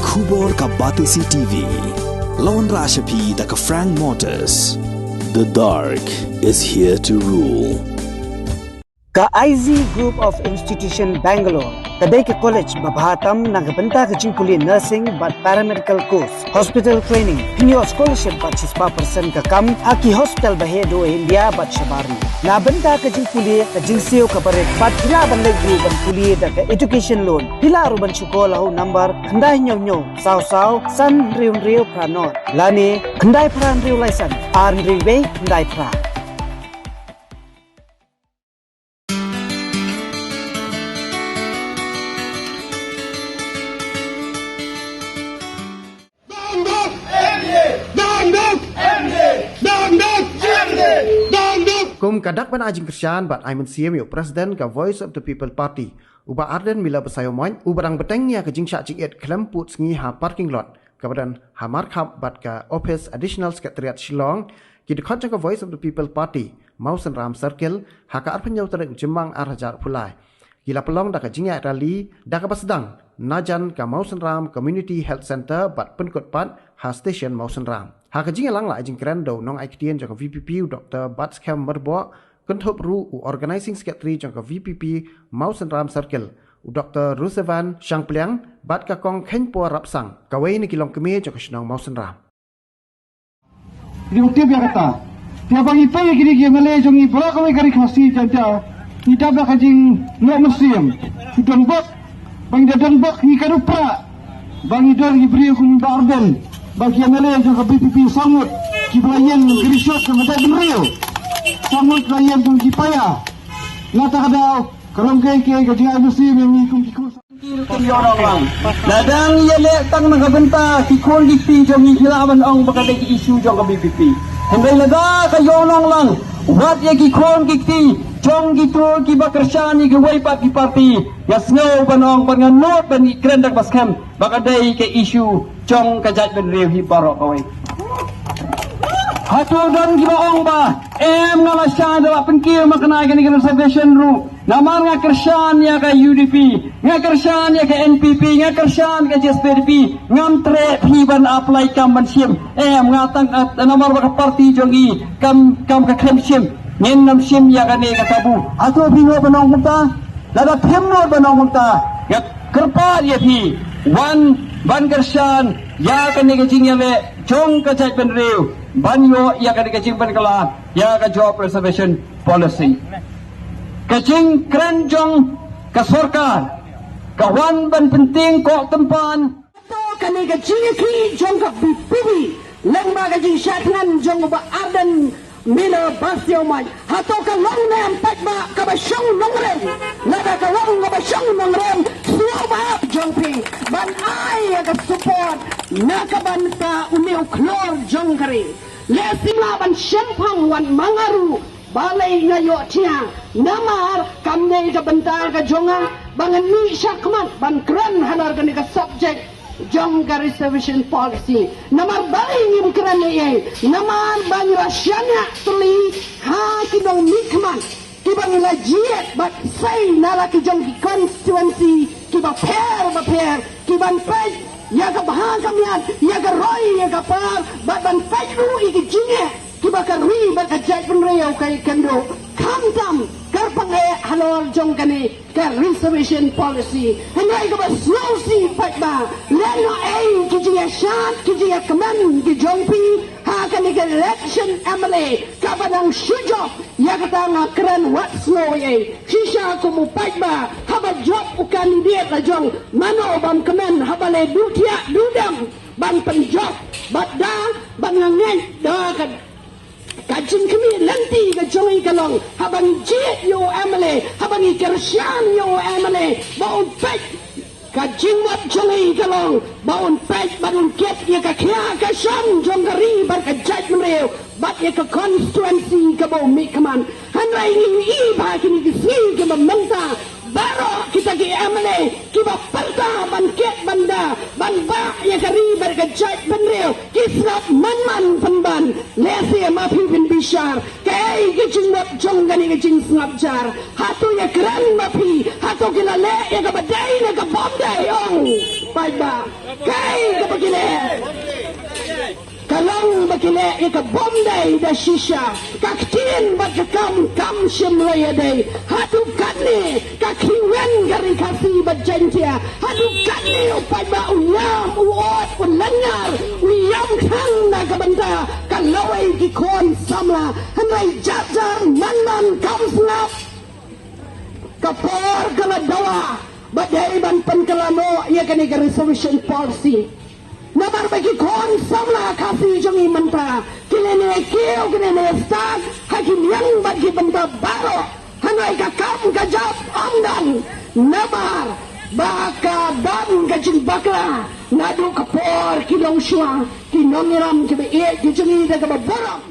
Khubor ka Batisi TV. Lawan Rashapi da ka Frank Motors. The dark is here to rule. Ka IZ Group of Institution Bangalore, kadai ke college babhatam nagabanta ka jingkuli nursing but paramedical course, hospital training, pinyo scholarship but 6% ka kam, aki hospital bahedo India but shabarni. Nabanta ka jingkuli ka jingseo ka barek, but pila banleg ban kuli da ka education loan, pila ruban chukola ho number, kandai nyo, sao, san riu pranot, lani, kandai pran riu laisan, arn riwe, kandai pra. Kum kadak ban ajing Krisyan bat Aiman Siam yuk Presiden ka Voice of the People Party. Uba Arden mila besayo moin, ubarang betengnya ke jingsyak ciket kelemput sengi ha parking lot. Kabadan ha markhab bat ka Office Additional Secretariat Shillong, ki dekot ka Voice of the People Party, Mausan Ram Circle, ha ka arpenyau terek jemang arhajar pulai. Gila pelong da ka jingyak rally, da ka basedang, najan ka Mausan Ram Community Health Center bat penkot pat ha station Mausan Ram. Hak jing lang la jing krendo nong aiktian jang VPP Dr. Batskham Merbo kenthop ru organizing secretary jang VPP Mausan Ram Circle Dr. Rusevan Shangpliang bat ka kong khenpo rapsang kawai ni kilong kemi jang snong Mausan Ram. Di ukti biar kata tiap pagi pagi kiri mele jang i bola kawai kari khasi janja kita ba kajing no museum sudang bak bang dadang bak ni karupra bang idor ibri kum darden bagi yang lain juga BPP sangut kiblayan gerisot sama dah benril sangut layan tung kipaya ngata kadau kalau ke gajian musim yang ikum kikus orang ladang ia lek tang nagabenta kikol dikti jong hilaban ong bakada ki isu jong BPP hendak laga kayo lang wat ya kikol dikti jong gitu ki bakersyani ki waipat ki parti ya snow banong panganot ban ikrendak baskam bakadai ke isu jong kajat ben rew hi barok kawai hatu dan gibaong ba ngala sya dawa penkir makna gani reservation ru namar nga kersyan ya ka UDP nga kersyan ya ka NPP nga kersyan ka JSPDP ngam tre hiban apply kam ban sim ngatang namar ba ka parti jongi kam ka klem sim nyen nam sim ya kane ka tabu hatu bingo banong kumta lada phemno banong kumta ya kerpa ya phi ban kersyan ya kane ka jingyale jong ka jai ben rew banyo ya kane ka jing ban kala ya ka job reservation policy kajing keren jong ka sorkar kawan ban penting ko tempan to kane ka jing ki jong ka bibi lang ma ka jing syatnan jong ba adan Mila basyo mai hato ka long nem pakma ka ba syong nongrem naga ka long ka ba syong nongrem suaba jongpi ban ai ka support naka ban ka uniu klor jongkari lesila ban syempang wan mangaru balai ngayo tia namar kamne ka bentar ka jonga bangan ni syakmat ban kran hanar ka ni ka subject Jongga reservation policy namar bali ngim kerana ye namar bang rasyanya tuli ha kidong mikman kibang lajiet but say nala ki jong constituency kiba pair kiban pej ya ka bahan kamian ya ka roy ya ka par but ban pej ru iki jinge kiba ka ri ba ka jai pen reo kai kendo kamdam karpang halol jong kani ka reservation policy henai ka ba slow si pakba leno kijia shan kijia kaman ki jongpi ha kani ka election MLA ka badang shujo ya kata ngakran what slow shisha ko mu pakba haba job u candidate la jong mano bam kaman habale dutia dudam ban penjob badang ban ngangen da ka kajin kami lanti ka jongi kalong habang jit yo amale habang ikersyan yo amale baon pek kajin wat jongi kalong baon pek baon ket ya ka kya ka sham jongari bar ka jat mreo bat ya ka constituency ka bo mi kaman hanrai ni i ba kini si ka mamanta baro kita ki amale kiba palta ban ket banda ban ba ya ka ri bar kejat penril kisrap man penban lesi ma pin bishar kai gijing map jong gani gijing snap jar hatu ya kran ma pi hatu kila le ya ka badai na ka bom dai ong pai ba kai ka bagile Kalang bakile ika bomday da shisha kaktin bat kam shimlaya day hatu katni kakiwen gari kasi bajentia hatu katni upay ba uyam uot ulangar uyam tang na kabanta kalaway gikon samla hanay jajar man kam snap kapor kaladawa baday ban pankalano iya kani resolution policy Nabar bagi kon samla kasi jangi menta kilene kio kilene stag hakim yang bagi benda baro hanai kakam gajab amdan nabar baka dan gajing bakla nadu kapor kilong shua kinongiram kibe jangi daga baram